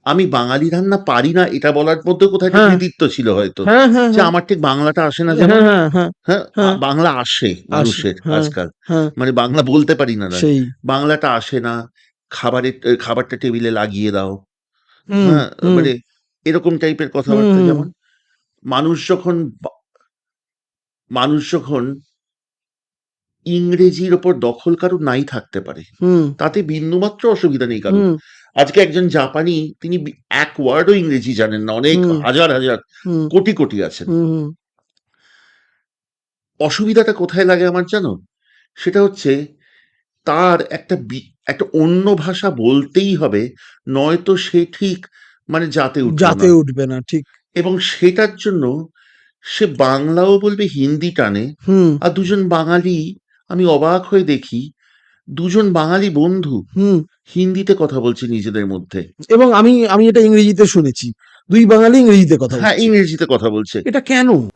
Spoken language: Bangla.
আমি বাঙালি রান্না পারি না এটা বলার মধ্যে কোথায় একটা হ্যাঁ কৃতিত্ব ছিল হয়তো, হ্যাঁ হ্যাঁ যে হ্যাঁ আমার ঠিক বাংলাটা আসে না যেমন। হ্যাঁ হ্যাঁ হ্যাঁ হ্যাঁ, হ্যাঁ বাংলা আসে আসে মানুষের হ্যাঁ আজকাল। হ্যাঁ মানে বাংলা বলতে পারি না নয়। সেই বাংলাটা আসে না। খাবারটা টেবিলে লাগিয়ে দাও। হুম হ্যাঁ, হুম মানে এরকম টাইপের হুম কথাবার্তা হুম যেমন মানুষ যখন বা মানুষ যখন ইংরেজির ওপর দখল কারো নাই থাকতে পারে। হুম তাতে বিন্দুমাত্র অসুবিধা নেই কারোর। হুম আজকে একজন জাপানি তিনি এক ওয়ার্ডও ইংরেজি জানেন না। অনেক হুম হাজার, হাজার হুম কোটি, কোটি আছেন। হুম অসুবিধাটা কোথায় লাগে আমার জানো? সেটা হচ্ছে তার একটা অন্য ভাষা বলতেই হবে, নয়তো সে ঠিক মানে জাতে উঠল যাতে না। উঠবে না ঠিক এবং সেটার জন্য সে বাংলাও বলবে, হিন্দি টানে। হুম আর দুজন বাঙালি, আমি অবাক হয়ে দেখি, দুজন বাঙালি বন্ধু হুম হিন্দিতে কথা বলছে নিজেদের মধ্যে। এবং আমি আমি এটা ইংরেজিতে শুনেছি, দুই বাঙালি ইংরেজিতে কথা হ্যাঁ, বলছে। ইংরেজিতে কথা বলছে। এটা কেন?